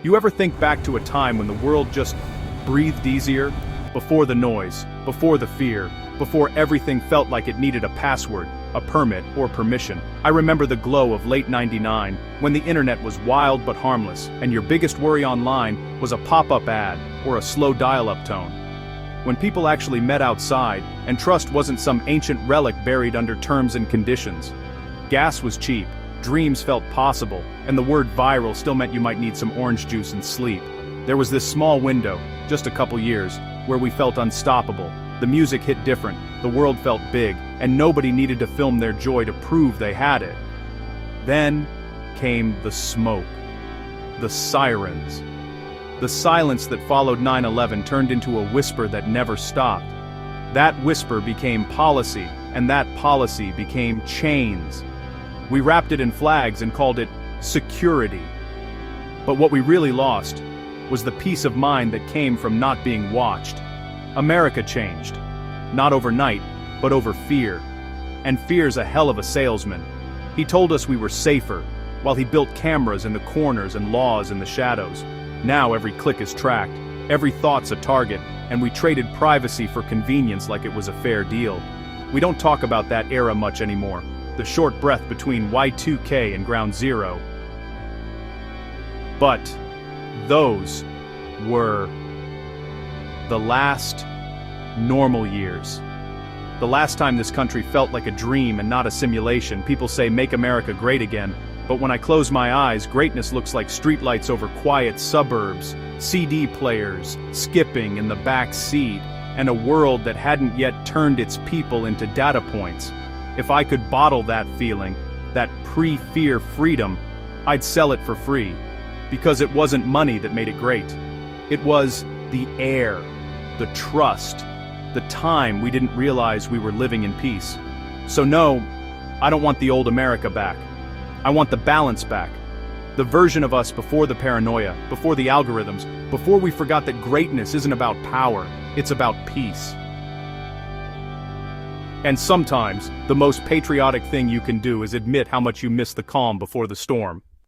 You ever think back to a time when the world just breathed easier? Before the noise, before the fear, before everything felt like it needed a password, a permit, or permission. I remember the glow of late '99, when the internet was wild but harmless, and your biggest worry online was a pop-up ad or a slow dial-up tone. When people actually met outside, and trust wasn't some ancient relic buried under terms and conditions. Gas was cheap, dreams felt possible, and the word viral still meant you might need some orange juice and sleep. There was this small window, just a couple years, where we felt unstoppable. The music hit different, the world felt big, and nobody needed to film their joy to prove they had it. Then came the smoke. The sirens. The silence that followed 9/11 turned into a whisper that never stopped. That whisper became policy, and that policy became chains. We wrapped it in flags and called it security. But what we really lost was the peace of mind that came from not being watched. America changed. Not overnight, but over fear. And fear's a hell of a salesman. He told us we were safer, while he built cameras in the corners and laws in the shadows. Now every click is tracked, every thought's a target, and we traded privacy for convenience like it was a fair deal. We don't talk about that era much anymore, the short breath between Y2K and Ground Zero. But those were the last normal years. The last time this country felt like a dream and not a simulation. People say make America great again, but when I close my eyes, greatness looks like streetlights over quiet suburbs, CD players skipping in the back seat, and a world that hadn't yet turned its people into data points. If I could bottle that feeling, that pre-fear freedom, I'd sell it for free. Because it wasn't money that made it great. It was the air, the trust, the time we didn't realize we were living in peace. So no, I don't want the old America back. I want the balance back. The version of us before the paranoia, before the algorithms, before we forgot that greatness isn't about power, it's about peace. And sometimes, the most patriotic thing you can do is admit how much you miss the calm before the storm.